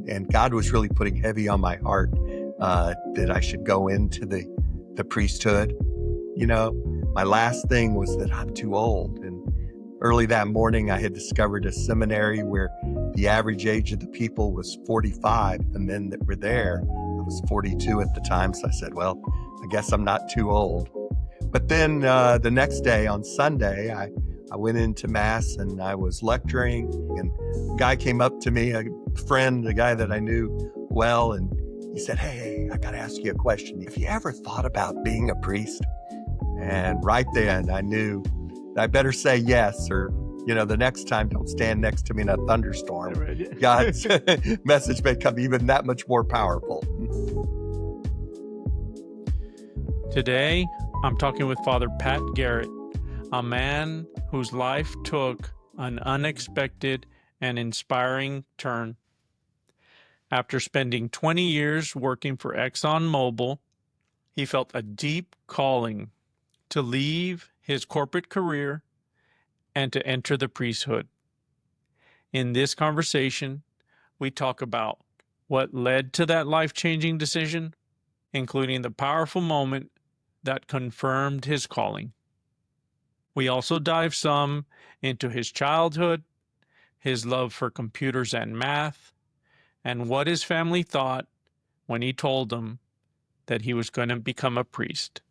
and God was really putting heavy on my heart that I should go into the priesthood. You know, my last thing was that I'm too old. And early that morning, I had discovered a seminary where the average age of the people was 45. The men that were there, I was 42 at the time. So I said, well, I guess I'm not too old. But then the next day on Sunday, I went into Mass and I was lecturing, and a guy came up to me, a friend, a guy that I knew well, and he said, hey, I got to ask you a question. Have you ever thought about being a priest? And right then I knew I better say yes, or, the next time don't stand next to me in a thunderstorm. God's message may come even that much more powerful. Today, I'm talking with Father Pat Garrett, a man whose life took an unexpected and inspiring turn. After spending 20 years working for ExxonMobil, he felt a deep calling to leave his corporate career and to enter the priesthood. In this conversation, we talk about what led to that life-changing decision, including the powerful moment that confirmed his calling. We also dive some into his childhood, his love for computers and math, and what his family thought when he told them that he was going to become a priest.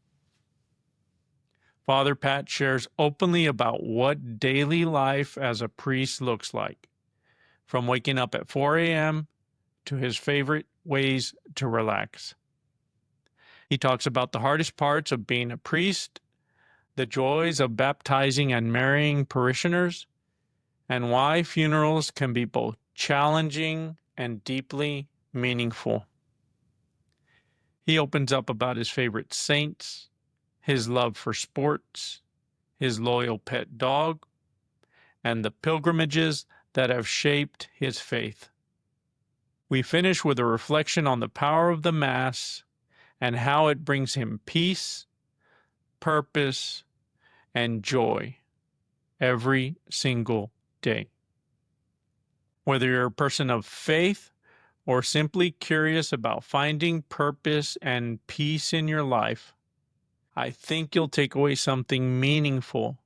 Father Pat shares openly about what daily life as a priest looks like, from waking up at 4 a.m. to his favorite ways to relax. He talks about the hardest parts of being a priest, the joys of baptizing and marrying parishioners, and why funerals can be both challenging and deeply meaningful. He opens up about his favorite saints, his love for sports, his loyal pet dog, and the pilgrimages that have shaped his faith. We finish with a reflection on the power of the Mass and how it brings him peace, purpose, and joy every single day. Whether you're a person of faith or simply curious about finding purpose and peace in your life, I think you'll take away something meaningful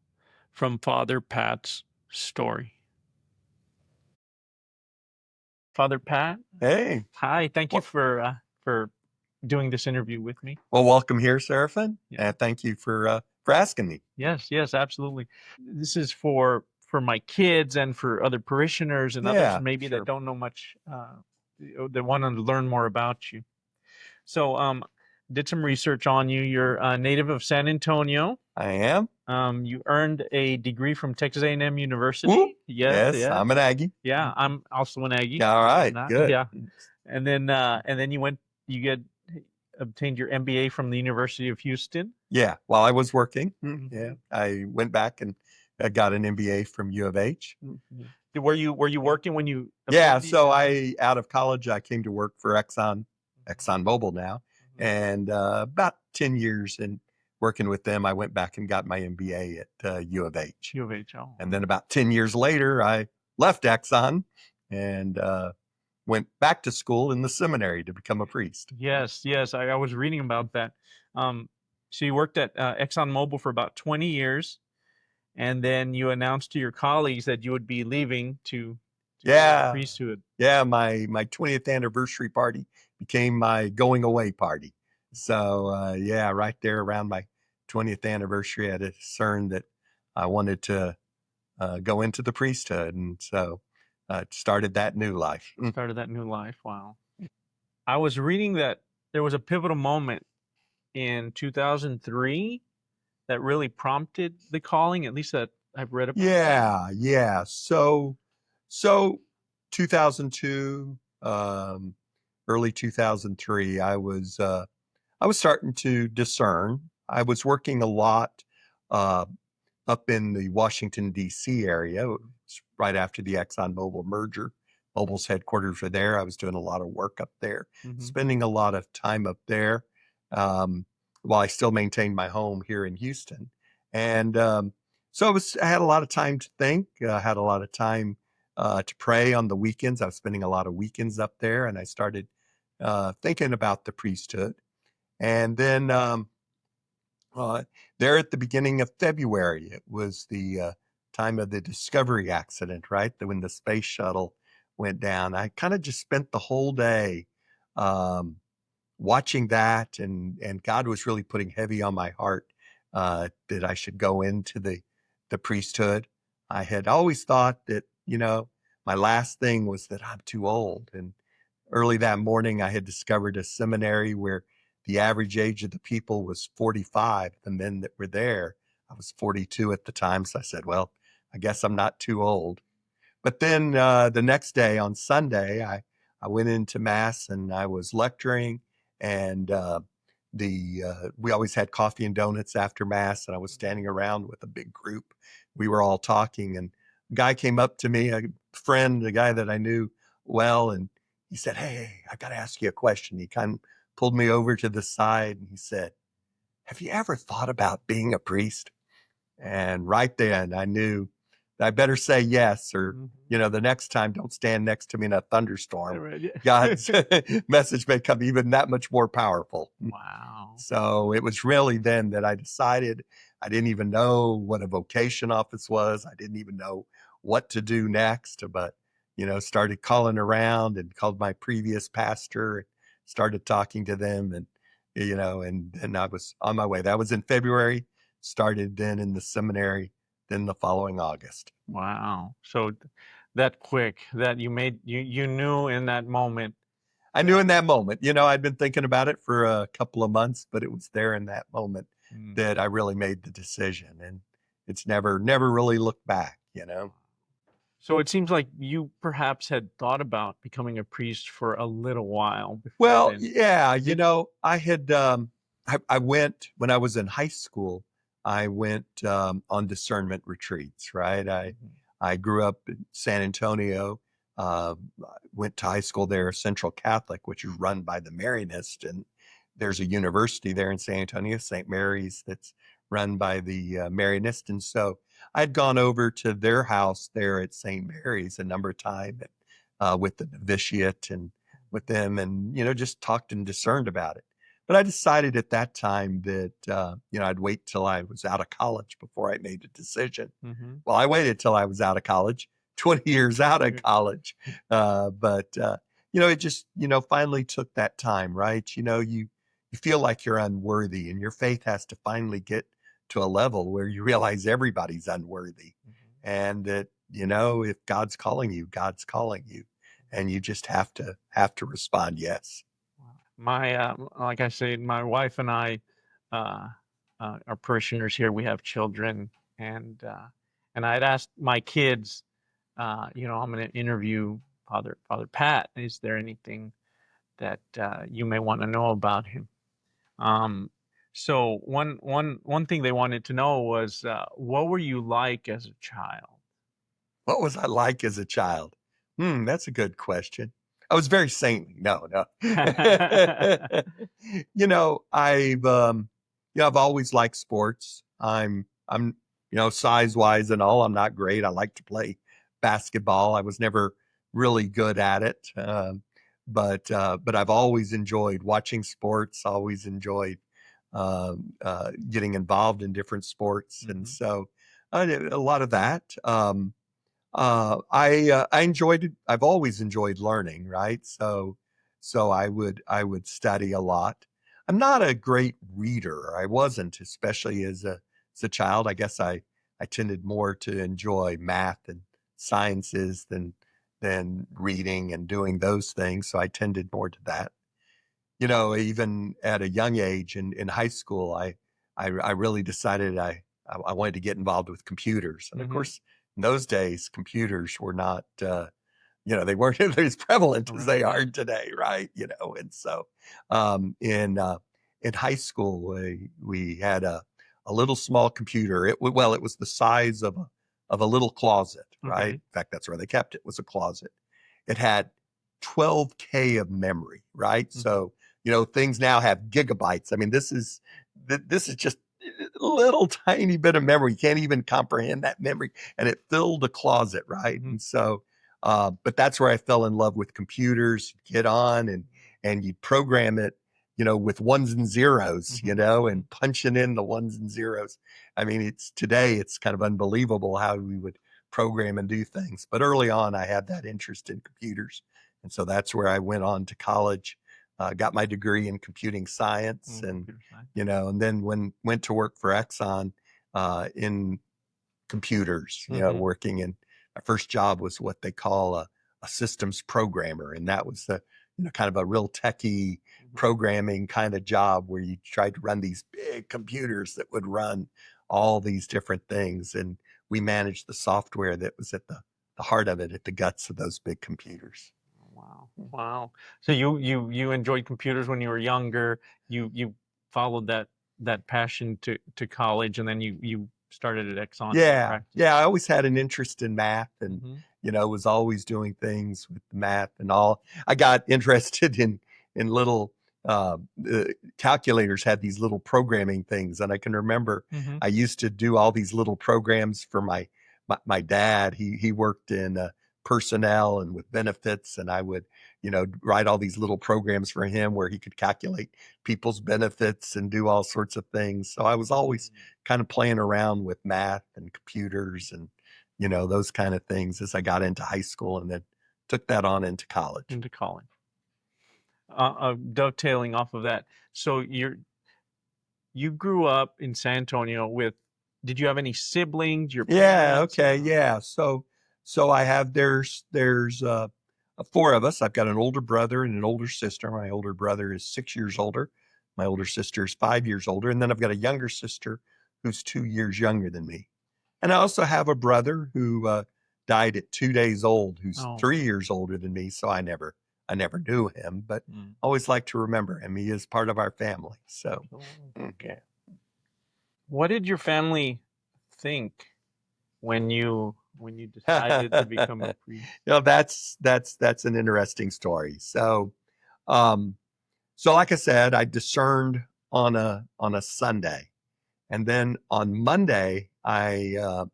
from Father Pat's story. Father Pat? Hey. Hi, thank you for doing this interview with me. Well, welcome here, Seraphin. Yeah. And thank you for asking me. Yes, absolutely. This is for my kids and for other parishioners and others maybe that don't know much, that want to learn more about you. So, did some research on you. You're a native of San Antonio. I am. You earned a degree from Texas A&M University. Whoop. Yes, I'm an Aggie. Yeah, I'm also an Aggie. All right, good. Yeah, and then you obtained your MBA from the University of Houston. Yeah, while I was working, yeah, I went back and got an MBA from U of H. Mm-hmm. Were you working when you? Yeah, so out of college, I came to work for ExxonMobil now, and about 10 years in working with them, I went back and got my MBA at U of H. U of H, oh. And then about 10 years later, I left Exxon and went back to school in the seminary to become a priest. Yes, I was reading about that. So you worked at ExxonMobil for about 20 years, and then you announced to your colleagues that you would be leaving to the priesthood. Yeah, my 20th anniversary party became my going away party. So right there around my 20th anniversary, I discerned that I wanted to go into the priesthood, and so started that new life. Wow. I was reading that there was a pivotal moment in 2003 that really prompted the calling, at least that I've read about. Yeah. So 2002, early 2003, I was starting to discern. I was working a lot up in the Washington, D.C. area, right after the ExxonMobil merger. Mobil's headquarters were there. I was doing a lot of work up there, spending a lot of time up there, while I still maintained my home here in Houston. And so I had a lot of time to think, had a lot of time to pray on the weekends. I was spending a lot of weekends up there, and I started thinking about the priesthood. And then uh, there at the beginning of February, it was the time of the Discovery accident, right? When the space shuttle went down. I kind of just spent the whole day um, watching that, and God was really putting heavy on my heart that I should go into the priesthood. I had always thought that, my last thing was that I'm too old. And early that morning, I had discovered a seminary where the average age of the people was 45. The men that were there, I was 42 at the time. So I said, well, I guess I'm not too old. But then the next day on Sunday, I went into mass and I was lecturing, and we always had coffee and donuts after mass, and I was standing around with a big group. We were all talking, and a guy came up to me, a friend, a guy that I knew well, and he said, "Hey, I got to ask you a question." He kind of pulled me over to the side and he said, "Have you ever thought about being a priest?" And right then I knew that I better say yes, or, the next time don't stand next to me in a thunderstorm. Right, yeah. God's message may come even that much more powerful. Wow. So it was really then that I decided. I didn't even know what a vocation office was. I didn't even know what to do next, but, started calling around and called my previous pastor and started talking to them, and then I was on my way. That was in February. Started then in the seminary, then the following August. Wow. So that quick that you knew in that moment. I knew in that moment, I'd been thinking about it for a couple of months, but it was there in that moment that I really made the decision, and it's never really looked back. So it seems like you perhaps had thought about becoming a priest for a little while before Well, then. yeah, I had I went when I was in high school. I went on discernment retreats, right? I grew up in San Antonio. Went to high school there, Central Catholic, which is run by the Marianist, and there's a university there in San Antonio, St. Mary's, that's run by the Marianist. And so I'd gone over to their house there at St. Mary's a number of times with the novitiate and with them, and just talked and discerned about it. But I decided at that time that I'd wait till I was out of college before I made a decision. Well, I waited till I was out of college, 20 years out of college, but it just finally took that time, right? You feel like you're unworthy, and your faith has to finally get to a level where you realize everybody's unworthy, and that if God's calling you, God's calling you, and you just have to respond yes. My like I say, my wife and I uh, are parishioners here. We have children, and I'd asked my kids, I'm going to interview Father Pat. Is there anything that you may want to know about him? So one thing they wanted to know was, what were you like as a child? What was I like as a child? That's a good question. I was very saintly. No, no. I've always liked sports. I'm size wise and all, I'm not great. I like to play basketball. I was never really good at it. But I've always enjoyed watching sports, always enjoyed getting involved in different sports. And so I did a lot of that. I enjoyed it. I've always enjoyed learning, right? So I would study a lot. I'm not a great reader. I wasn't, especially as a child. I guess I tended more to enjoy math and sciences than reading and doing those things. So I tended more to that. Even at a young age in high school, I really decided I wanted to get involved with computers. And of course, in those days, computers were not, they weren't as prevalent as they are today, right? And so in high school, we had a little small computer. It was the size of a little closet, right? Okay. In fact, that's where they kept it, was a closet. It had 12K of memory, right? So things now have gigabytes. I mean, this is just a little tiny bit of memory. You can't even comprehend that memory. And it filled a closet, right? And so But that's where I fell in love with computers. Get on and you program it, with ones and zeros, and punching in the ones and zeros. I mean, it's kind of unbelievable how we would program and do things. But early on, I had that interest in computers. And so that's where I went on to college, got my degree in computing science, and, and then went to work for Exxon in computers, working in, my first job was what they call a systems programmer. And that was kind of a real techie programming kind of job where you tried to run these big computers that would run all these different things. And we managed the software that was at the heart of it, at the guts of those big computers. Wow. So you enjoyed computers when you were younger. You followed that passion to college, and then you started at Exxon. Yeah. I always had an interest in math, and was always doing things with math and all. I got interested in little calculators had these little programming things, and I can remember I used to do all these little programs for my dad. He worked in personnel and with benefits, and I would write all these little programs for him where he could calculate people's benefits and do all sorts of things. So I was always kind of playing around with math and computers and those kind of things as I got into high school, and then took that on into college. Dovetailing off of that, so you grew up in San Antonio with, did you have any siblings? Your parents? So I have, there's four of us. I've got an older brother and an older sister. My older brother is 6 years older. My older sister is 5 years older. And then I've got a younger sister who's 2 years younger than me. And I also have a brother who died at 2 days old, who's 3 years older than me. So I never knew him, but always like to remember him. He is part of our family. So, okay. What did your family think when you decided to become a priest? That's an interesting story. So, like I said, I discerned on a Sunday, and then on Monday, I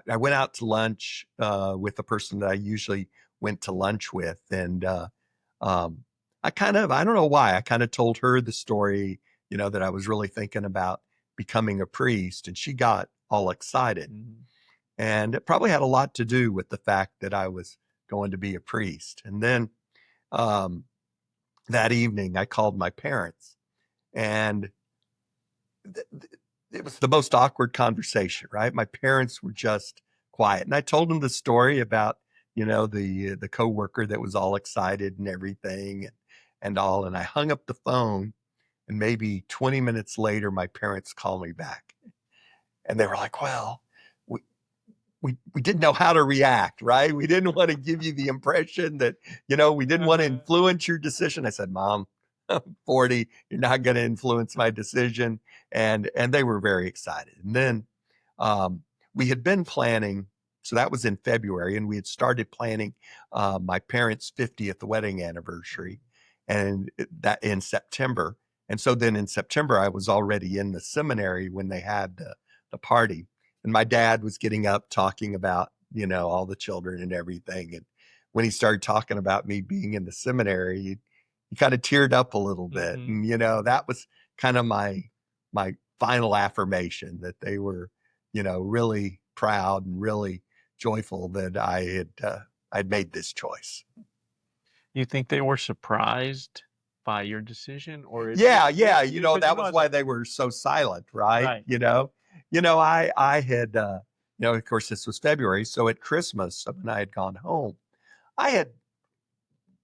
went out to lunch with the person that I usually went to lunch with, and I don't know why, I kind of told her the story, that I was really thinking about becoming a priest, and she got all excited. And it probably had a lot to do with the fact that I was going to be a priest. And then that evening, I called my parents, and it was the most awkward conversation, right? My parents were just quiet. And I told them the story about, the coworker that was all excited and everything and all. And I hung up the phone, and maybe 20 minutes later, my parents called me back, and they were like, well, we didn't know how to react, right? We didn't want to give you the impression that, we didn't want to influence your decision. I said, Mom, I'm 40, you're not going to influence my decision. And they were very excited. And then we had been planning, so that was in February, and we had started planning my parents' 50th wedding anniversary, and that in September. And so then in September, I was already in the seminary when they had the party. And my dad was getting up talking about, all the children and everything. And when he started talking about me being in the seminary, he kind of teared up a little bit. And, that was kind of my final affirmation that they were, really proud and really joyful that I'd made this choice. You think they were surprised by your decision, or yeah, that was why they were so silent, right? I had, of course, this was February. So at Christmas, when I had gone home, I had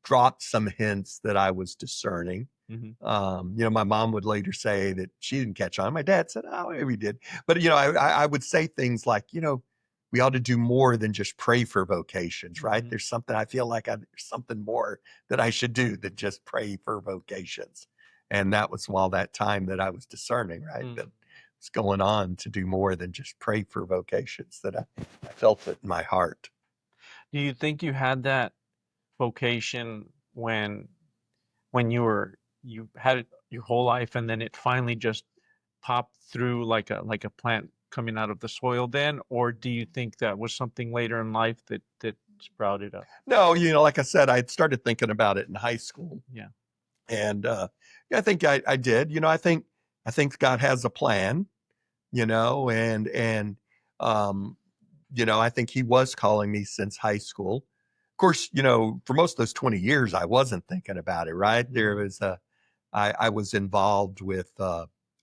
dropped some hints that I was discerning. My mom would later say that she didn't catch on. My dad said, oh, maybe we did. But, I would say things like, we ought to do more than just pray for vocations, right? There's something, I feel like there's something more that I should do than just pray for vocations. And that was while that time that I was discerning, right? That was going on to do more than just pray for vocations, that I felt it in my heart. Do you think you had that vocation when you had it your whole life, and then it finally just popped through like a plant coming out of the soil then? Or do you think that was something later in life that sprouted up? No, like I said, I had started thinking about it in high school. Yeah. And yeah, I think I did. I think God has a plan, and um, I think he was calling me since high school. Of course, for most of those 20 years, I wasn't thinking about it, right? There was I was involved with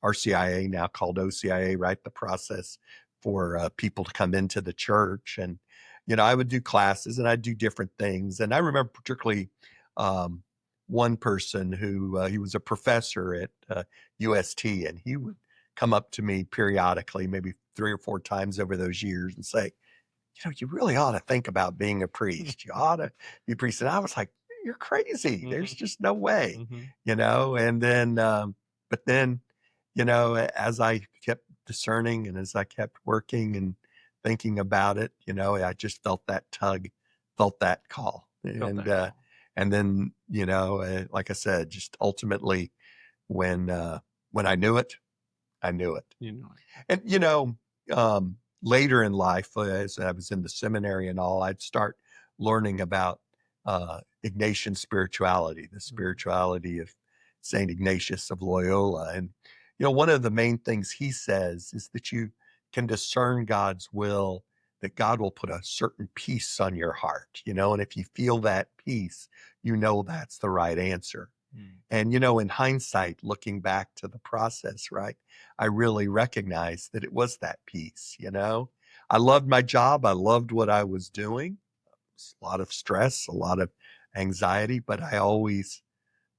RCIA, now called OCIA, right? The process for people to come into the church. And, I would do classes and I'd do different things. And I remember particularly um, one person who he was a professor at UST, and he would come up to me periodically, maybe 3 or 4 times over those years, and say, you really ought to think about being a priest. You ought to be a priest. And I was like, you're crazy. There's just no way, and then, but then, as I kept discerning and as I kept working and thinking about it, I just felt that tug, felt that call. And then, like I said, just ultimately when I knew it, I knew it. And, later in life, as I was in the seminary and all, I'd start learning about Ignatian spirituality, the spirituality of St. Ignatius of Loyola. And, one of the main things he says is that you can discern God's will, that God will put a certain peace on your heart, and if you feel that peace, that's the right answer. And, in hindsight, looking back to the process, right, I really recognized that it was that peace. I loved my job. I loved what I was doing. It was a lot of stress, a lot of anxiety, but I always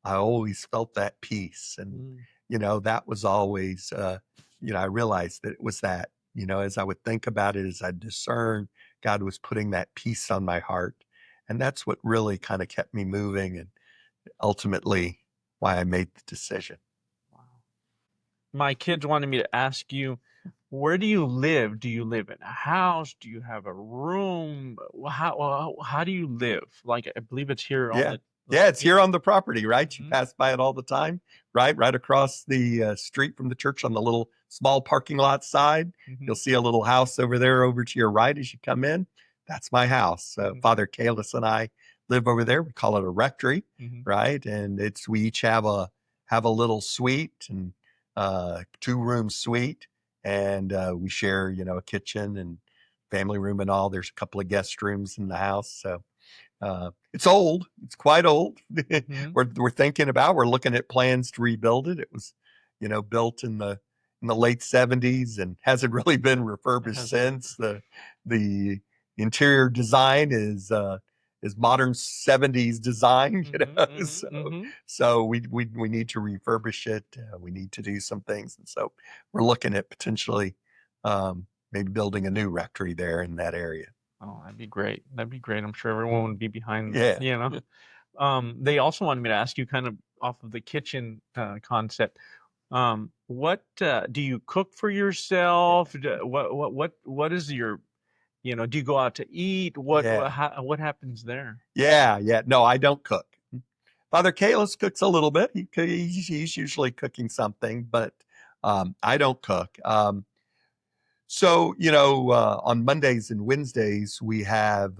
felt that peace. And, that was always, I realized that it was that, as I would think about it, as I discern, God was putting that peace on my heart. And that's what really kind of kept me moving, and ultimately why I made the decision. Wow. My kids wanted me to ask you, where do you live? Do you live in a house? Do you have a room? How do you live? Like, I believe it's here on the Yeah, it's here on the property, right? You pass by it all the time, right across the street from the church on the little small parking lot side. You'll see a little house over there over to your right as you come in. That's my house. Father Kalis and I live over there. We call it a rectory, right? And we each have a little suite, and 2-room suite, and we share, a kitchen and family room and all. There's a couple of guest rooms in the house, so it's old. It's quite old. We're thinking about. We're looking at plans to rebuild it. It was, built in the late '70s and hasn't really been refurbished since. The interior design is modern '70s design. So we need to refurbish it. We need to do some things, and so we're looking at potentially maybe building a new rectory there in that area. Oh, that'd be great. That'd be great. I'm sure everyone would be behind, Yeah. They also wanted me to ask you, kind of off of the kitchen concept. What do you cook for yourself? What is your, do you go out to eat? What happens there? Yeah. No, I don't cook. Father Kalis cooks a little bit. He's usually cooking something, but I don't cook. So, on Mondays and Wednesdays, we have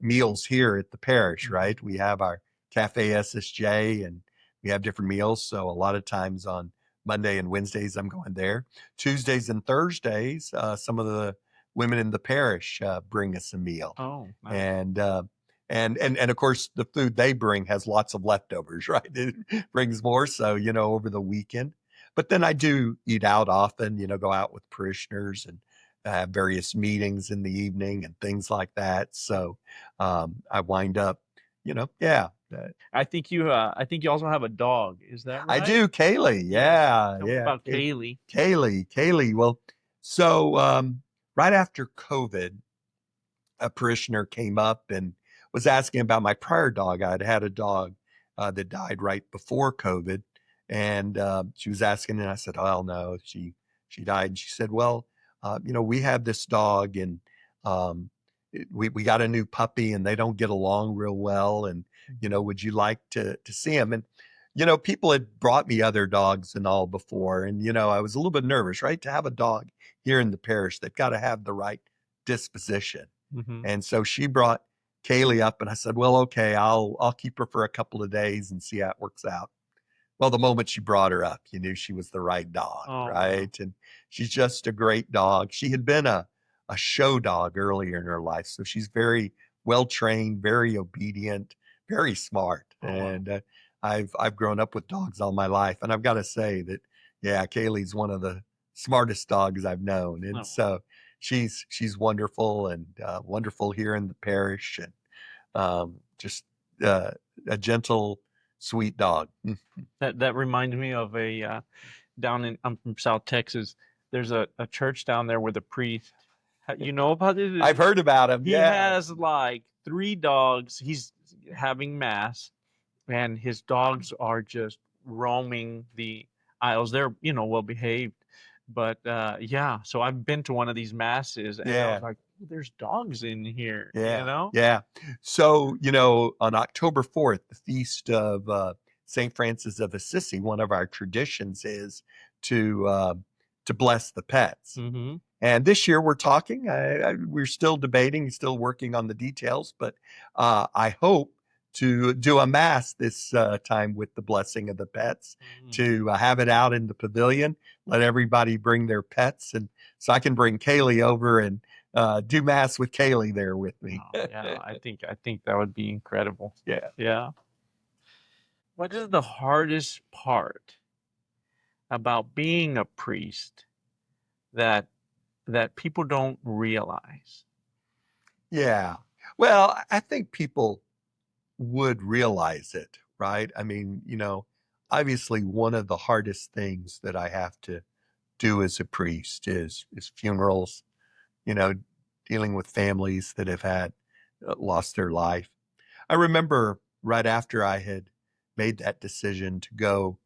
meals here at the parish, right? We have our Cafe SSJ, and we have different meals. So a lot of times on Monday and Wednesdays, I'm going there. Tuesdays and Thursdays, some of the women in the parish bring us a meal. Oh, nice. And of course, the food they bring has lots of leftovers, right? It brings more. So, over the weekend. But then I do eat out often, go out with parishioners and have various meetings in the evening and things like that. So I wind up, yeah. I think you also have a dog. Is that right? I do, Kaylee. Yeah. Tell me about Kaylee. Kaylee. Well, so right after COVID, a parishioner came up and was asking about my prior dog. I'd had a dog that died right before COVID. And she was asking, and I said, "Oh no, she died." And she said, "Well, we have this dog, and we got a new puppy, and they don't get along real well. And would you like to see him?" And people had brought me other dogs and all before, and I was a little bit nervous, right? To have a dog here in the parish, they've got to have the right disposition. And so she brought Kaylee up, and I said, well, okay, I'll keep her for a couple of days and see how it works out. Well, the moment she brought her up, you knew she was the right dog, Oh, wow. right? And she's just a great dog. She had been a show dog earlier in her life, so she's very well trained, very obedient, very smart. Oh, wow. And I've grown up with dogs all my life, and I've got to say that, yeah, Kaylee's one of the smartest dogs I've known, and Oh. so she's wonderful and wonderful here in the parish, and just a gentle, sweet dog. That reminds me of a I'm from South Texas. There's a church down there where the priest, you know about it? I've heard about him. He has like 3 dogs. He's having mass, and his dogs are just roaming the aisles. They're, well behaved. But yeah, so I've been to one of these masses, and I was like, there's dogs in here, Yeah. So, on October 4th, the feast of St. Francis of Assisi, one of our traditions is to bless the pets. Mm-hmm. And this year we're talking, we're still debating, still working on the details, but I hope to do a mass this time with the blessing of the pets, to have it out in the pavilion, let everybody bring their pets, and so I can bring Kaylee over and do mass with Kaylee there with me. Oh, yeah, I think that would be incredible. Yeah. Yeah. What is the hardest part about being a priest that people don't realize? Yeah. Well, I think people would realize it, right? I mean, obviously one of the hardest things that I have to do as a priest is funerals, you know, dealing with families that have had lost their life. I remember right after I had made that decision to go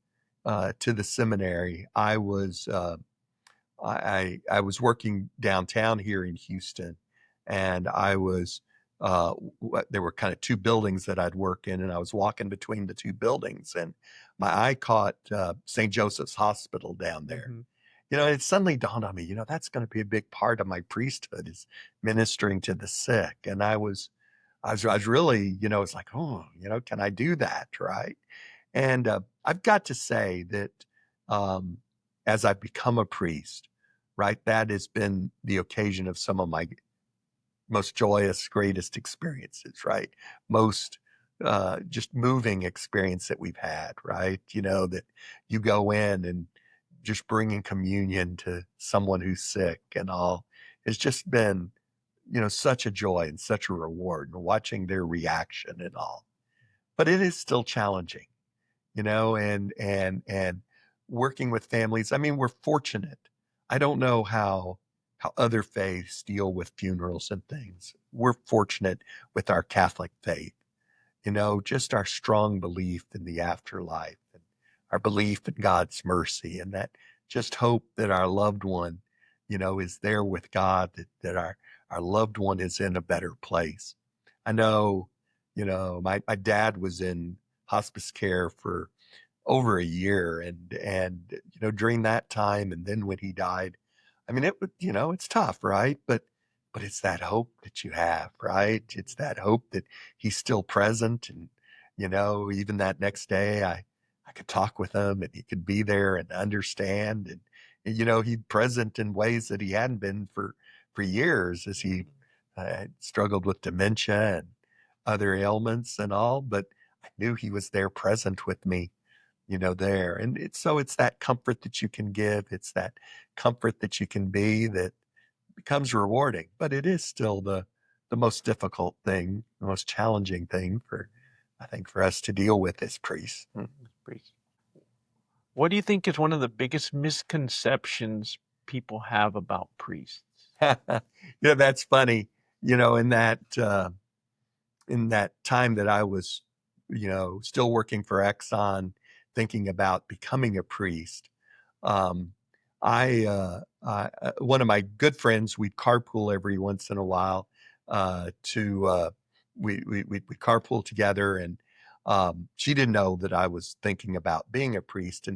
to the seminary, I was working downtown here in Houston, and there were kind of 2 buildings that I'd work in, and I was walking between the 2 buildings, and my eye caught St. Joseph's Hospital down there. Mm-hmm. It suddenly dawned on me, that's going to be a big part of my priesthood, is ministering to the sick. And I was really, it's like, oh, can I do that, right? And I've got to say that as I've become a priest, right, that has been the occasion of some of my most joyous, greatest experiences, right? Most just moving experience that we've had, right? That you go in and just bringing communion to someone who's sick and all. It's just been, such a joy and such a reward, and watching their reaction and all. But it is still challenging, and working with families. I mean, we're fortunate. I don't know how other faiths deal with funerals and things. We're fortunate with our Catholic faith, just our strong belief in the afterlife, and our belief in God's mercy, and that just hope that our loved one, is there with God, that our loved one is in a better place. I know, my dad was in hospice care for over a year, and during that time, and then when he died, I mean, it would, it's tough, right? But it's that hope that you have, right? It's that hope that he's still present, and even that next day, I could talk with him, and he could be there and understand, and he's present in ways that he hadn't been for years, as he struggled with dementia and other ailments and all. But I knew he was there, present with me, there. And it's that comfort that you can give. It's that comfort that you can be that becomes rewarding. But it is still the most difficult thing, the most challenging thing I think, for us to deal with as priests. What do you think is one of the biggest misconceptions people have about priests? That's funny. In that time that I was, still working for Exxon, thinking about becoming a priest, um, one of my good friends, we'd carpool every once in a while we carpool together, and she didn't know that I was thinking about being a priest,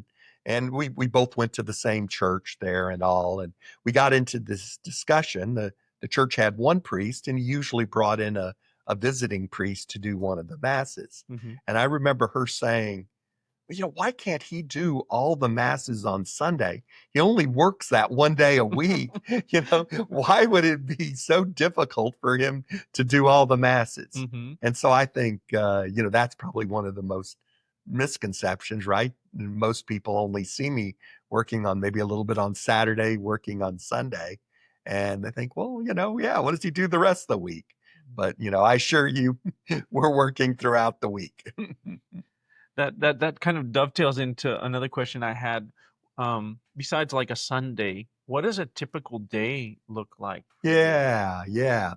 and we both went to the same church there and all, and we got into this discussion. The church had one priest, and he usually brought in a a visiting priest to do one of the masses. Mm-hmm. And I remember her saying, why can't he do all the masses on Sunday? He only works that one day a week. Why would it be so difficult for him to do all the masses? Mm-hmm. And so I think, that's probably one of the most misconceptions, right? Most people only see me working on maybe a little bit on Saturday, working on Sunday. And they think, well, yeah, what does he do the rest of the week? But, I assure you, we're working throughout the week. That kind of dovetails into another question I had. Besides like a Sunday, what does a typical day look like? Yeah, yeah.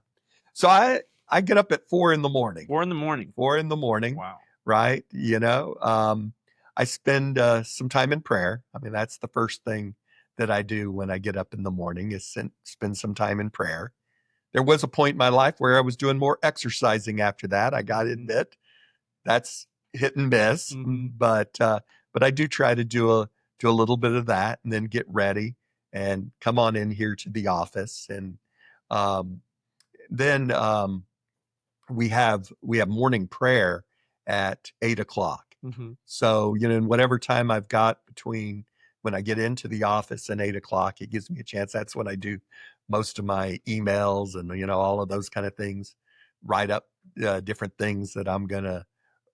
So I get up at 4 in the morning. 4 in the morning. 4 in the morning. Wow. Right. I spend some time in prayer. I mean, that's the first thing that I do when I get up in the morning is spend some time in prayer. There was a point in my life where I was doing more exercising after that. I got to admit, that's hit and miss, but I do try to do a little bit of that and then get ready and come on in here to the office. And then we have morning prayer at 8:00. So, in whatever time I've got between when I get into the office and 8:00, it gives me a chance. That's when I do most of my emails and, all of those kind of things, write up different things that I'm going to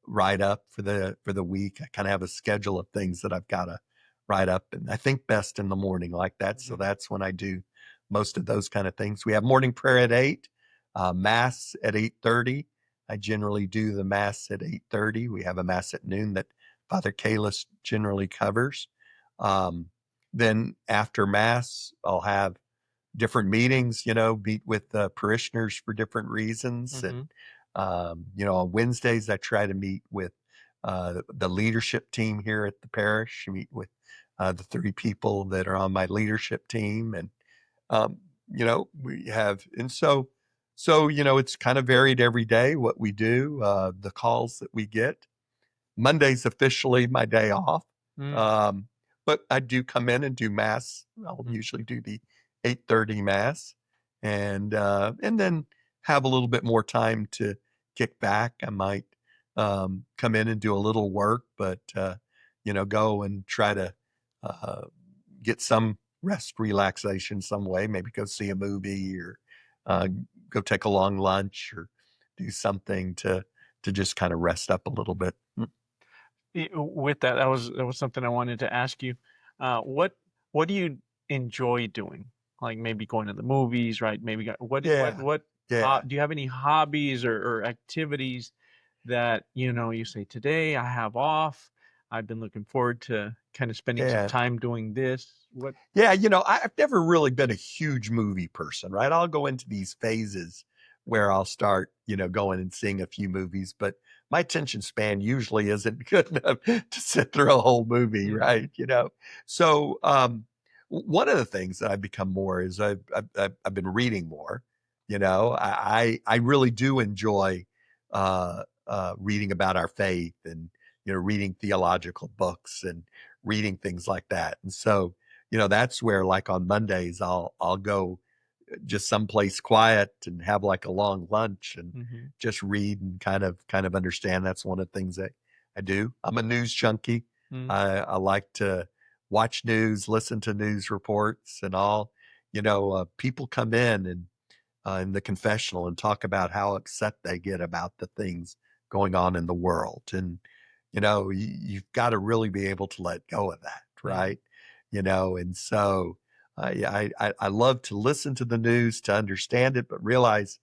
write up for the week. I kind of have a schedule of things that I've got to write up, and I think best in the morning like that. So that's when I do most of those kind of things. We have morning prayer at 8, mass at 8:30. I generally do the mass at 8:30. We have a mass at noon that Father Kalis generally covers. Then after mass, I'll have different meetings, meet with parishioners for different reasons. And on Wednesdays, I try to meet with the leadership team here at the parish, meet with the 3 people that are on my leadership team. And, we have, and so, it's kind of varied every day what we do, the calls that we get. Monday's officially my day off. But I do come in and do mass. I'll usually do the 8:30 mass and then have a little bit more time to kick back. I might come in and do a little work, but go and try to get some rest, relaxation some way, maybe go see a movie or go take a long lunch or do something to just kind of rest up a little bit. With that was something I wanted to ask you. What do you enjoy doing? Like maybe going to the movies, right? Maybe what do you have any hobbies or activities that you say today I have off? I've been looking forward to kind of spending some time doing this. What? Yeah, I've never really been a huge movie person, right? I'll go into these phases where I'll start, going and seeing a few movies, but my attention span usually isn't good enough to sit through a whole movie, right? So one of the things that I've become more is I've been reading more. I really do enjoy reading about our faith and reading theological books and reading things like that. And so that's where like on Mondays I'll go just someplace quiet and have like a long lunch and just read and kind of understand. That's one of the things that I do. I'm a news junkie. I like to watch news, listen to news reports and all. People come in the confessional and talk about how upset they get about the things going on in the world. And, you've got to really be able to let go of that, right? And so I love to listen to the news to understand it, but realize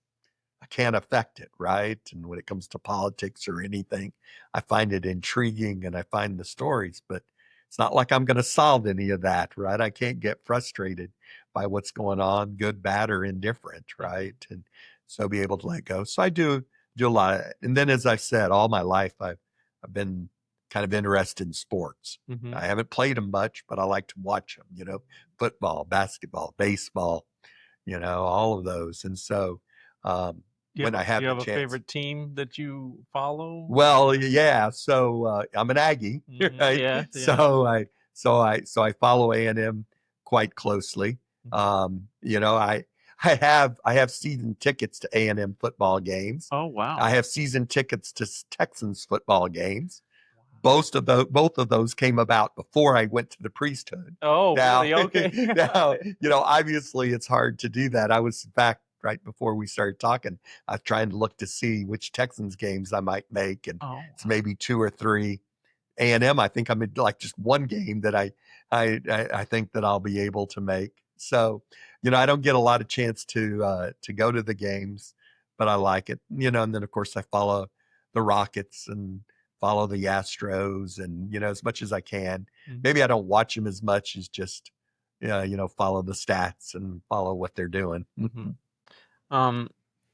I can't affect it, right? And when it comes to politics or anything, I find it intriguing and I find the stories, but it's not like I'm going to solve any of that, right? I can't get frustrated by what's going on, good, bad, or indifferent, right? And so be able to let go. So I do a lot. And then, as I said, all my life, I've been kind of interested in sports. I haven't played them much, but I like to watch them, football, basketball, baseball, all of those. And so, when I have do you have the a chance. favorite team that you follow? Well, yeah. So I'm an Aggie, right? Yeah. So I follow A&M quite closely. I I have season tickets to A&M football games. Oh, wow. I have season tickets to Texans football games. Both of those came about before I went to the priesthood. Oh, Now, really? Okay. now, obviously it's hard to do that. I was back right before we started talking. I was trying to look to see which Texans games I might make, and Oh, it's maybe two or three. A&M, I think I'm in like just one game that I think that I'll be able to make. So, I don't get a lot of chance to go to the games, but I like it. And then of course I follow the Rockets and follow the Astros, and as much as I can. Mhm. Maybe I don't watch them as much as just follow the stats and follow what they're doing. Mhm.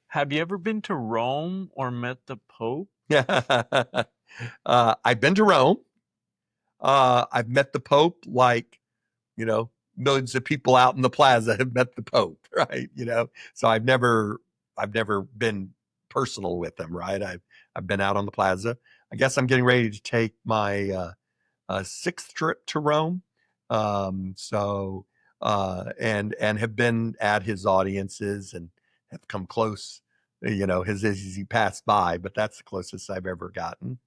Have you ever been to Rome or met the Pope? I've been to Rome. I've met the Pope, like, millions of people out in the plaza have met the Pope, right? So I've never been personal with him, right? I've been out on the plaza. I guess I'm getting ready to take my sixth trip to Rome. So and have been at his audiences and have come close, as he passed by, but that's the closest I've ever gotten.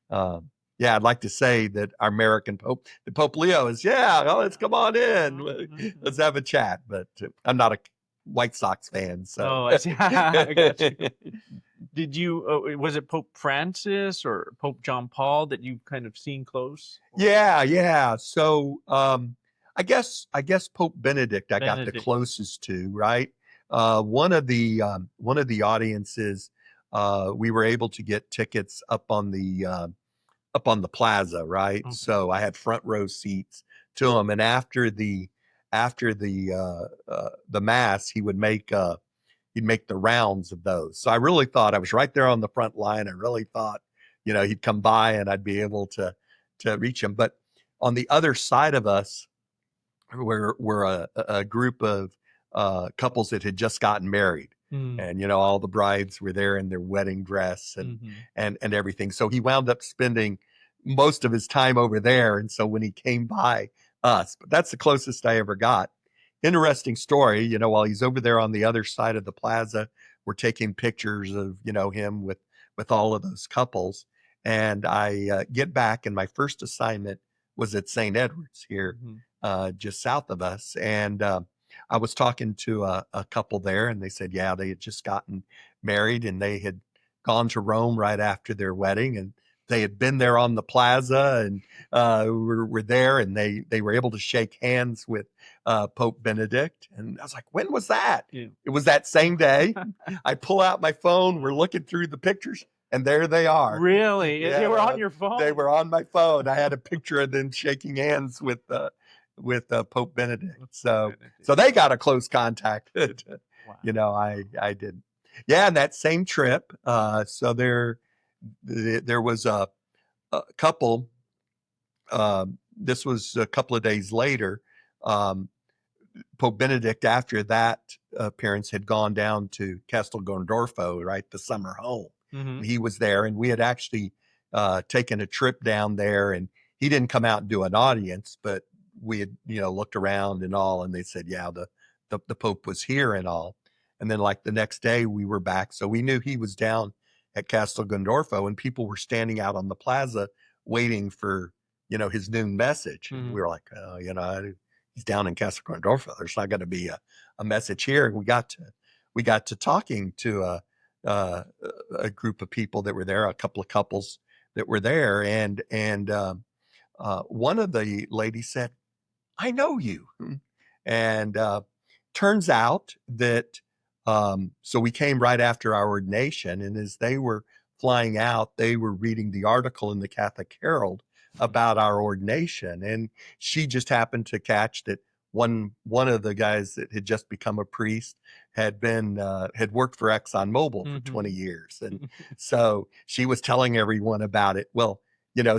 Um, yeah, I'd like to say that our American Pope, the Pope Leo, is let's come on in, let's have a chat. But I'm not a White Sox fan, so. Oh, I see. I got you. Did you, was it Pope Francis or Pope John Paul that you've kind of seen close? Yeah. So I guess Pope Benedict I got the Benedict. closest to, right? One of the audiences, we were able to get tickets up on the plaza, right? Okay. So I had front row seats to him, and after the mass, he'd make the rounds of those. So I really thought I was right there on the front line. I really thought, he'd come by and I'd be able to reach him. But on the other side of us were a group of couples that had just gotten married. And all the brides were there in their wedding dress and everything. So he wound up spending most of his time over there. And so when he came by us, but that's the closest I ever got. Interesting story, while he's over there on the other side of the plaza, we're taking pictures of, him with all of those couples. And I get back, and my first assignment was at St. Edward's here, just south of us. And I was talking to a couple there, and they said, yeah, they had just gotten married and they had gone to Rome right after their wedding, and they had been there on the plaza, and were there, and they were able to shake hands with Pope Benedict. And I was like, when was that? Yeah. It was that same day. I pull out my phone, we're looking through the pictures, and there they are. Really? Yeah, They were on your phone? They were on my phone. I had a picture of them shaking hands with Pope Benedict. So they got a close contact. Wow. I didn't. Yeah, and that same trip, so there was a couple. This was a couple of days later. Pope Benedict, after that appearance, had gone down to Castel Gandolfo, right, the summer home. He was there, and we had actually taken a trip down there, and he didn't come out and do an audience, but we had looked around and all, and they said, yeah, the Pope was here and all. And then like the next day we were back, so we knew he was down at Castel Gandolfo, and people were standing out on the plaza waiting for his noon message. And we were like, oh, he's down in Castel Gandolfo, there's not going to be a message here. And we got to talking to a group of people that were there, a couple of couples that were there, and one of the ladies said, I know you. And turns out that so we came right after our ordination, and as they were flying out, they were reading the article in the Catholic Herald about our ordination, and she just happened to catch that one of the guys that had just become a priest had worked for ExxonMobil for 20 years, and so she was telling everyone about it. Well,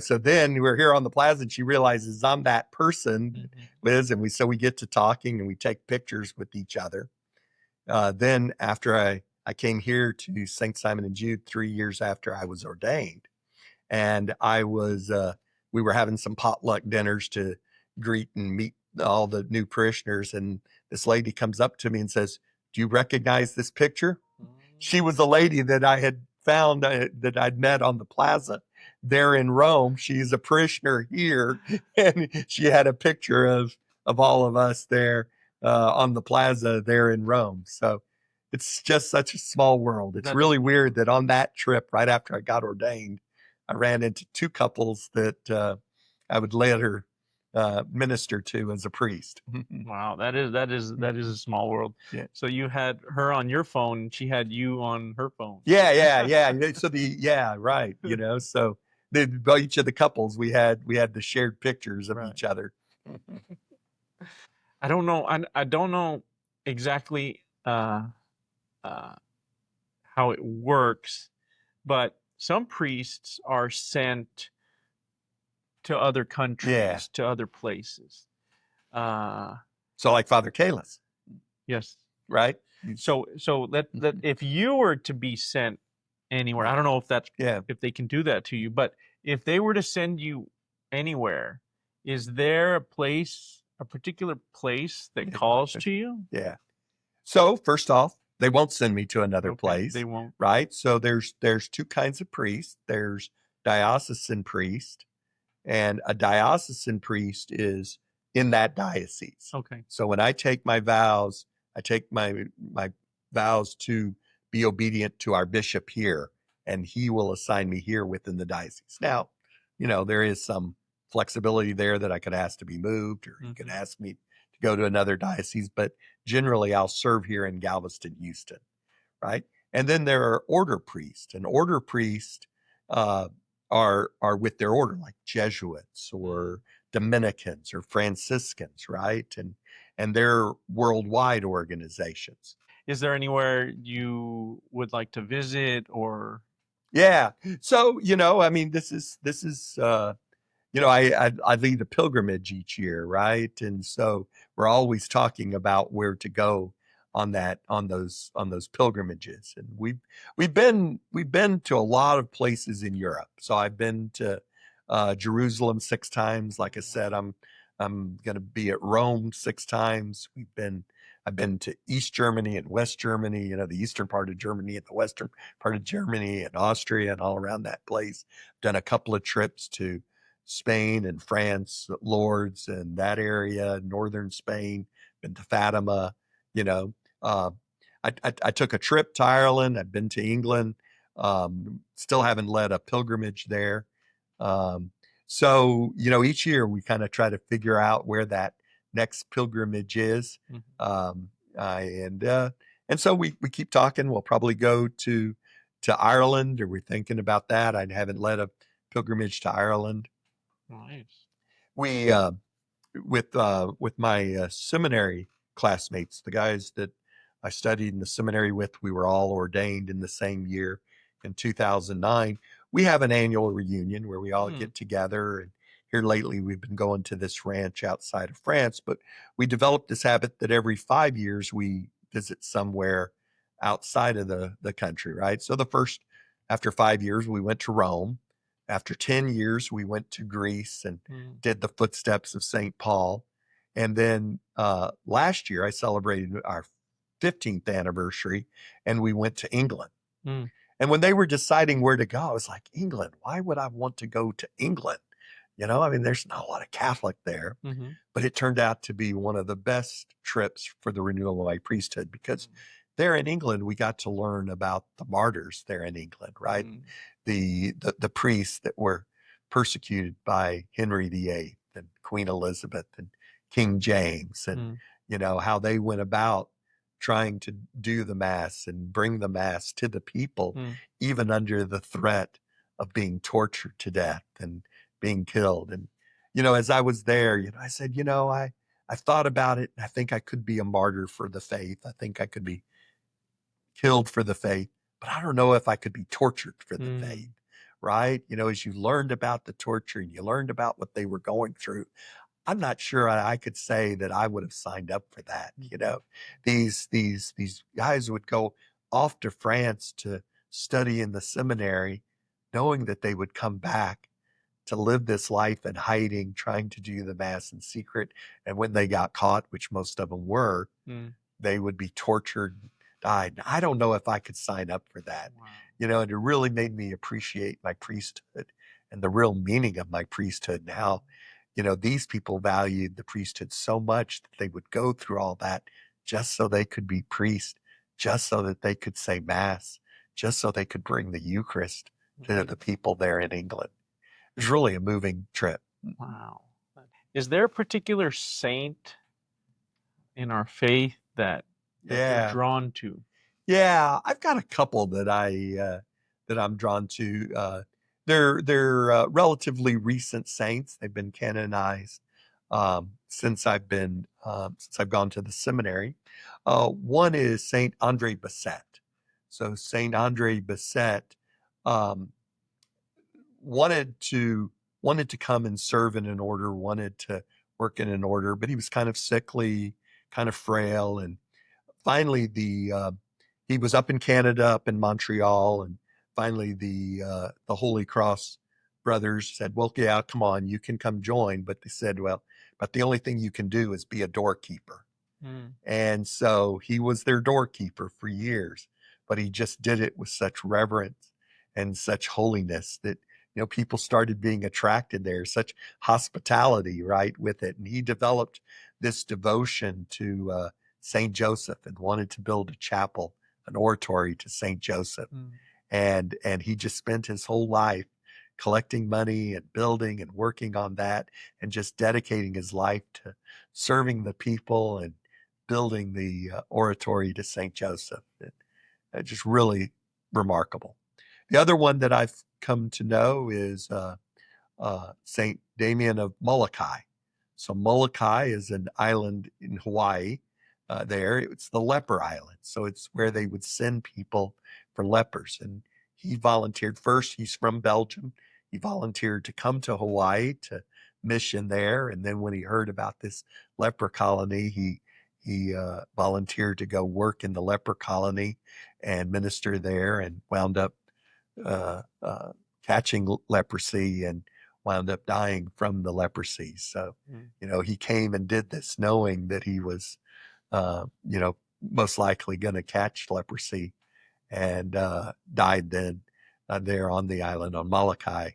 so then we're here on the plaza, and she realizes I'm that person, Liz, and we get to talking, and we take pictures with each other. Then after I came here to St. Simon and Jude 3 years after I was ordained, and we were having some potluck dinners to greet and meet all the new parishioners, and this lady comes up to me and says, do you recognize this picture? She was a lady that I had found that I'd met on the plaza there in Rome. She's a parishioner here, and she had a picture of all of us there on the plaza there in Rome. So it's just such a small world. It's really weird that on that trip, right after I got ordained, I ran into two couples that I would later minister to as a priest. Wow, that is a small world. Yeah. So you had her on your phone, she had you on her phone. Yeah. So right. So each of the couples we had the shared pictures of each other. I don't know. I don't know exactly how it works, but some priests are sent to other countries, to other places. So like Father Kalis. Yes. Right. So that if you were to be sent anywhere, I don't know if that's if they can do that to you, but if they were to send you anywhere, is there a particular place that calls to you? Yeah. So first off, they won't send me to another place. They won't. Right. So there's two kinds of priests. There's diocesan priest, and a diocesan priest is in that diocese. Okay. So when I take my vows, I take my vows to be obedient to our bishop here, and he will assign me here within the diocese. Now, there is some flexibility there that I could ask to be moved, or he could ask me to go to another diocese, but generally I'll serve here in Galveston, Houston, right? And then there are order priests, and order priests are with their order, like Jesuits or Dominicans or Franciscans, right? And they're worldwide organizations. Is there anywhere you would like to visit or? Yeah. So, I mean, this is I lead a pilgrimage each year, right? And so we're always talking about where to go on those pilgrimages. And we've been to a lot of places in Europe. So I've been to Jerusalem 6 times. Like I said, I'm going to be at Rome 6 times. I've been to East Germany and West Germany, the eastern part of Germany and the western part of Germany and Austria and all around that place. Done a couple of trips to Spain and France, Lourdes and that area, northern Spain, been to Fatima, I took a trip to Ireland. I've been to England. Still haven't led a pilgrimage there. So, each year we kind of try to figure out where that next pilgrimage is. And so we keep talking. We'll probably go to Ireland, or we're thinking about that. I haven't led a pilgrimage to Ireland. Nice. We with my seminary classmates, the guys that I studied in the seminary with, we were all ordained in the same year in 2009. We have an annual reunion where we all get together. And here lately, we've been going to this ranch outside of France, but we developed this habit that every 5 years we visit somewhere outside of the country, right? So after 5 years, we went to Rome. After 10 years, we went to Greece and did the footsteps of St. Paul. And then last year, I celebrated our 15th anniversary, and we went to England. And when they were deciding where to go, I was like, England, why would I want to go to England? I mean, there's not a lot of Catholic there, but it turned out to be one of the best trips for the renewal of my priesthood, because there in England, we got to learn about the martyrs there in England, right? The priests that were persecuted by Henry VIII and Queen Elizabeth and King James, and how they went about trying to do the mass and bring the mass to the people, even under the threat of being tortured to death and being killed. And as I was there, I said, I thought about it, and I think I could be a martyr for the faith. I think I could be killed for the faith, but I don't know if I could be tortured for the faith, right? As you learned about the torture and you learned about what they were going through, I'm not sure I could say that I would have signed up for that. These guys would go off to France to study in the seminary, knowing that they would come back to live this life in hiding, trying to do the mass in secret. And when they got caught, which most of them were, they would be tortured, died. I don't know if I could sign up for that. Wow. And it really made me appreciate my priesthood and the real meaning of my priesthood and how, these people valued the priesthood so much that they would go through all that just so they could be priests, just so that they could say mass, just so they could bring the Eucharist to the people there in England. It was really a moving trip. Wow. Is there a particular saint in our faith that you're drawn to? Yeah, I've got a couple that I'm drawn to. They're relatively recent saints. They've been canonized since I've gone to the seminary. One is Saint Andre Bessette. So Saint Andre Bessette um, wanted to come and serve in an order, wanted to work in an order, but he was kind of sickly, kind of frail, and finally he was up in Canada, up in Montreal, and finally the Holy Cross brothers said, "Well, yeah, come on, you can come join." But they said, "Well, but the only thing you can do is be a doorkeeper." And so he was their doorkeeper for years, but he just did it with such reverence and such holiness that people started being attracted there, such hospitality, right, with it. And he developed this devotion to Saint Joseph and wanted to build a chapel, an oratory to Saint Joseph. And he just spent his whole life collecting money and building and working on that and just dedicating his life to serving the people and building the oratory to Saint Joseph. Just really remarkable. The other one that I've come to know is Saint Damien of Molokai. So Molokai is an island in Hawaii. There, it's the leper island. So it's where they would send people for lepers. And he volunteered first. He's from Belgium. He volunteered to come to Hawaii to mission there. And then when he heard about this leper colony, he volunteered to go work in the leper colony and minister there, and wound up catching leprosy and wound up dying from the leprosy. So, he came and did this knowing that he was, most likely going to catch leprosy, and died then there on the island on Molokai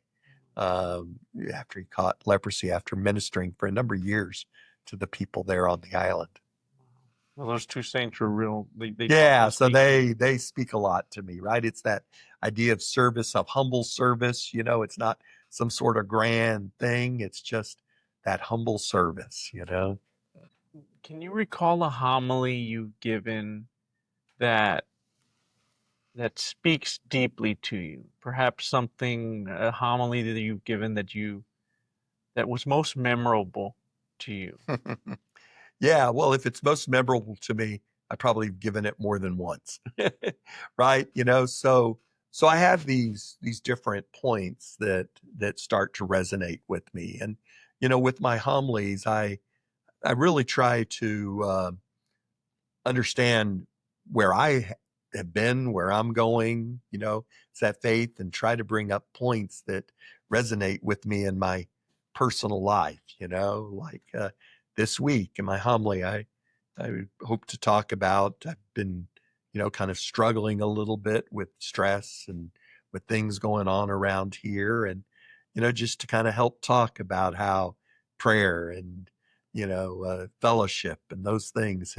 after he caught leprosy after ministering for a number of years to the people there on the island. Well, those two saints were real. So they speak a lot to me, right? It's that idea of service, of humble service. It's not some sort of grand thing. It's just that humble service. Can you recall a homily you've given that speaks deeply to you? Perhaps a homily that you've given that was most memorable to you. Yeah, well, if it's most memorable to me, I probably have given it more than once, right? So I have these different points that start to resonate with me, and with my homilies, I really try to understand where I have been, where I'm going. It's that faith, and try to bring up points that resonate with me in my personal life. Like this week in my homily, I hope to talk about. I've been, kind of struggling a little bit with stress and with things going on around here, and just to kind of help talk about how prayer and fellowship and those things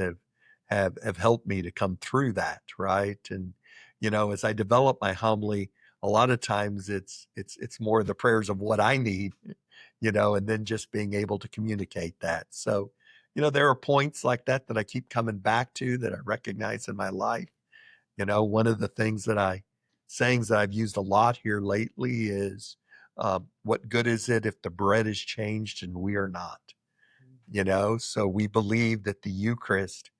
have helped me to come through that, right? And as I develop my homily, a lot of times it's more the prayers of what I need, and then just being able to communicate that. So, there are points like that I keep coming back to, that I recognize in my life. One of the sayings that I've used a lot here lately is, what good is it if the bread is changed and we are not? So we believe that the Eucharist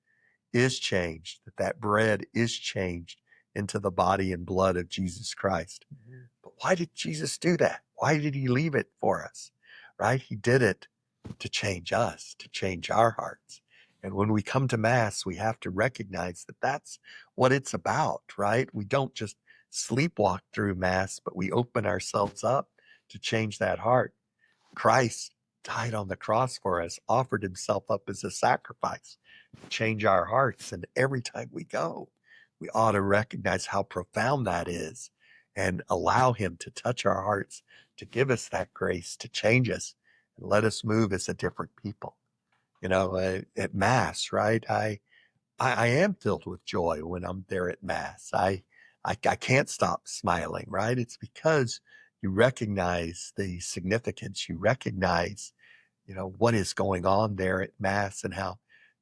is changed, that bread is changed into the body and blood of Jesus Christ. But why did Jesus do that? Why did he leave it for us? Right? He did it to change us, to change our hearts. And when we come to Mass, we have to recognize that that's what it's about, right? We don't just sleepwalk through Mass, but we open ourselves up to change that heart. Christ died on the cross for us, offered himself up as a sacrifice to change our hearts. And every time we go, we ought to recognize how profound that is and allow him to touch our hearts, to give us that grace, to change us and let us move as a different people. At Mass, right? I am filled with joy when I'm there at Mass. I can't stop smiling, right? It's because you recognize the significance. You recognize, what is going on there at Mass and how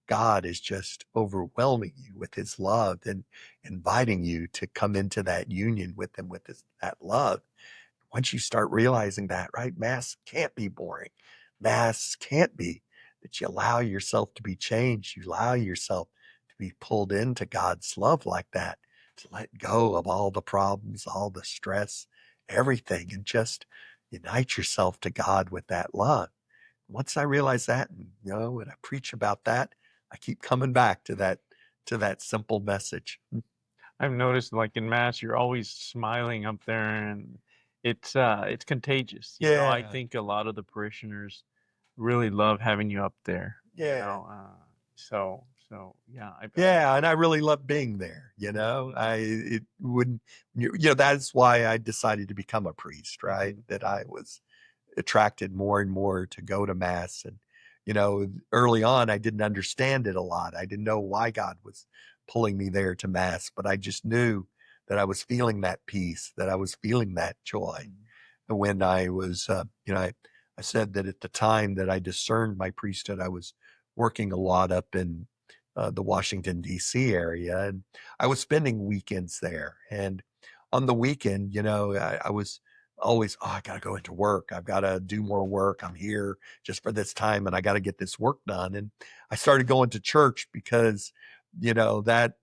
God is just overwhelming you with his love and inviting you to come into that union with him with that love. Once you start realizing that, right, Mass can't be boring. Mass can't be that you allow yourself to be changed. You allow yourself to be pulled into God's love like that, to let go of all the problems, all the stress, everything, and just unite yourself to God with that love. Once I realize that, and when I preach about that, I keep coming back to that simple message. I've noticed, like in Mass, you're always smiling up there, and it's contagious. I Yeah, think a lot of the parishioners really love having you up there. yeah. Yeah, Yeah, and I really love being there, I it wouldn't that's why I decided to become a priest, right? Mhm. That I was attracted more and more to go to Mass. And, early on, I didn't understand it a lot. I didn't know why God was pulling me there to Mass, but I just knew that I was feeling that peace, that I was feeling that joy. Mhm. And when I was, I said that at the time that I discerned my priesthood, I was working a lot up in the Washington, D.C. area. And I was spending weekends there. And on the weekend, I was always, I got to go into work. I've got to do more work. I'm here just for this time and I got to get this work done. And I started going to church because, that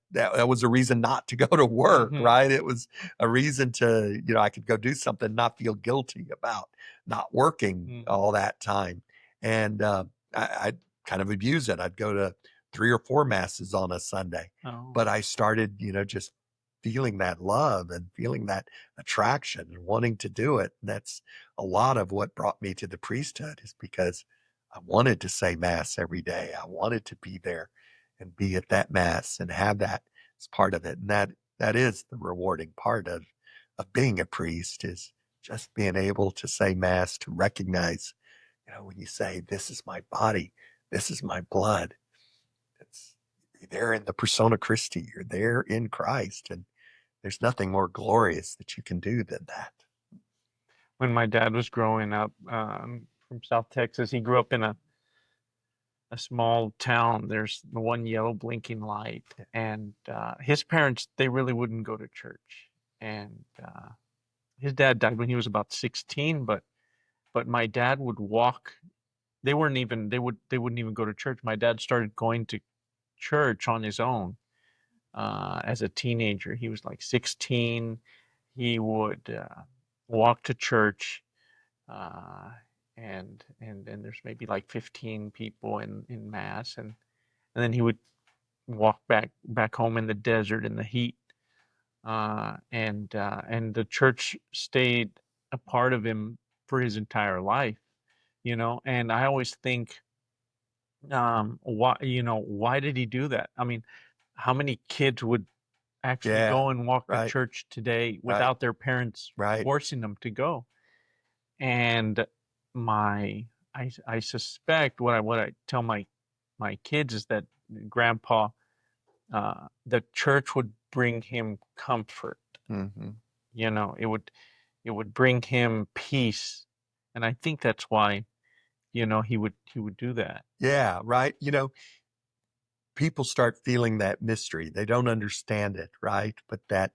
was a reason not to go to work, Mhm. right? It was a reason to, I could go do something, not feel guilty about not working Mhm. all that time. And I'd kind of abuse it. I'd go to 3 or 4 masses on a Sunday, Oh. but I started, just feeling that love and feeling that attraction and wanting to do it. And that's a lot of what brought me to the priesthood, is because I wanted to say Mass every day. I wanted to be there and be at that Mass and have that as part of it. And that is the rewarding part of being a priest, is just being able to say Mass, to recognize, when you say, this is my body, this is my blood, it's, you're there in the persona Christi, you're there in Christ. And there's nothing more glorious that you can do than that. When my dad was growing up, from South Texas, he grew up in a small town. There's the one yellow blinking light, Yeah. and his parents, they really wouldn't go to church. And his dad died when he was about 16, but my dad would walk. They wouldn't even go to church. My dad started going to church on his own as a teenager. He was like 16. He would walk to church, uh, and there's maybe like 15 people in mass, and then he would walk back home in the desert in the heat, and the church stayed a part of him for his entire life. And I always think, why did he do that? I mean, how many kids would actually Yeah. go and walk to Right. church today Right. without their parents Right. forcing them to go? And my I suspect, what I tell my kids is that grandpa, the church would bring him comfort. Hmm. It would bring him peace, and I think that's why, he would do that. Yeah. Right. People start feeling that mystery. They don't understand it, right? But that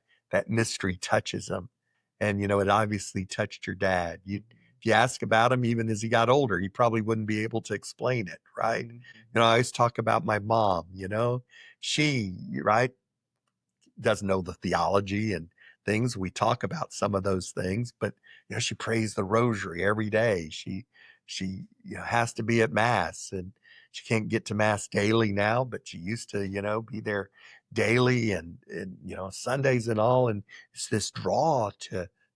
mystery touches them. And it obviously touched your dad. If you ask about him, even as he got older, he probably wouldn't be able to explain it, right? Mhm. I always talk about my mom, she, right, doesn't know the theology and things. We talk about some of those things, but she prays the rosary every day. She has to be at Mass, and she can't get to Mass daily now, but she used to, be there daily, and Sundays and all. And it's this draw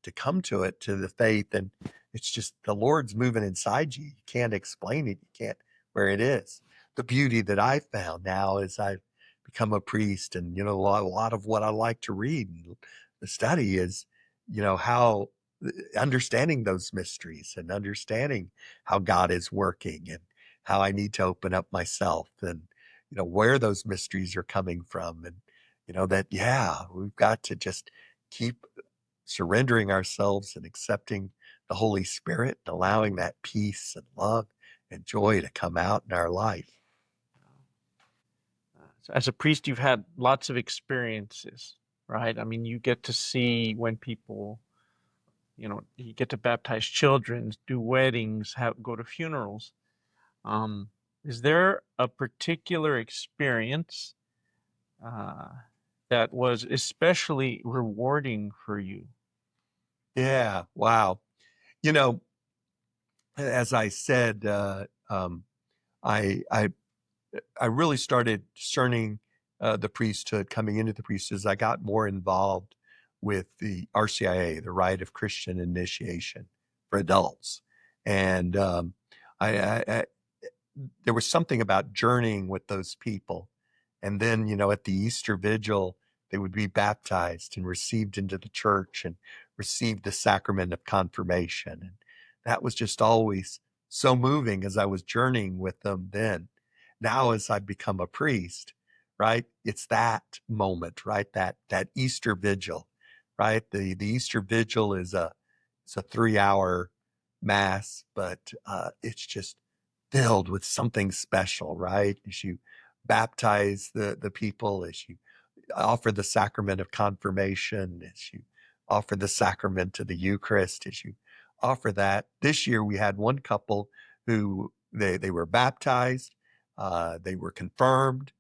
to come to it, to the faith. And it's just the Lord's moving inside you. You can't explain it. You can't where it is. The beauty that I found now is I've become a priest, and a lot of what I like to read and study is, how understanding those mysteries and understanding how God is working and how I need to open up myself and where those mysteries are coming from, and that we've got to just keep surrendering ourselves and accepting the Holy Spirit and allowing that peace and love and joy to come out in our life. So as a priest, you've had lots of experiences, right? I mean, you get to see when people, you get to baptize children, do weddings, go to funerals. Is there a particular experience that was especially rewarding for you? Yeah, wow. You know, as I said, I I I really started discerning the priesthood, coming into the priesthood, as I got more involved with the RCIA, the Rite of Christian Initiation for adults, and I there was something about journeying with those people. And then, at the Easter Vigil, they would be baptized and received into the church and received the sacrament of confirmation. And that was just always so moving as I was journeying with them then. Now, as I've become a priest, right, it's that moment, right, that Easter Vigil, right? The Easter Vigil is it's a 3-hour mass, but it's just filled with something special, right? As you baptize the people, as you offer the sacrament of confirmation, as you offer the sacrament of the Eucharist, as you offer that. This year we had one couple who they were baptized, they were confirmed,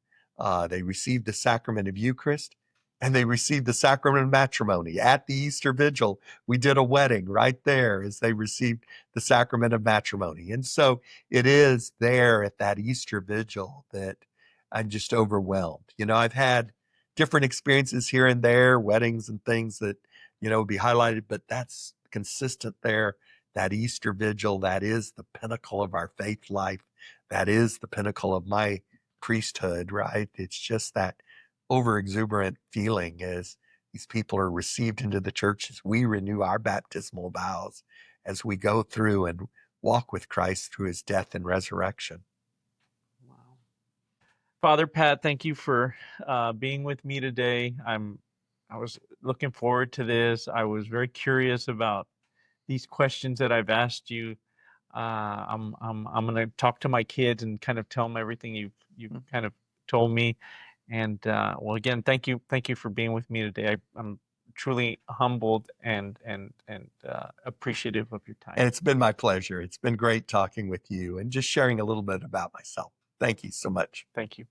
they received the sacrament of Eucharist, and they received the sacrament of matrimony at the Easter Vigil. We did a wedding right there as they received the sacrament of matrimony. And so it is there at that Easter Vigil that I'm just overwhelmed. I've had different experiences here and there, weddings and things that, be highlighted, but that's consistent there. That Easter Vigil, that is the pinnacle of our faith life. That is the pinnacle of my priesthood, right? It's just that over exuberant feeling as these people are received into the church, as we renew our baptismal vows, as we go through and walk with Christ through his death and resurrection. Wow. Father Pat, thank you for being with me today. I was looking forward to this. I was very curious about these questions that I've asked you. I'm going to talk to my kids and kind of tell them everything you've kind of told me. And well, again, thank you for being with me today. I'm truly humbled and appreciative of your time. And it's been my pleasure. It's been great talking with you and just sharing a little bit about myself. Thank you so much. Thank you.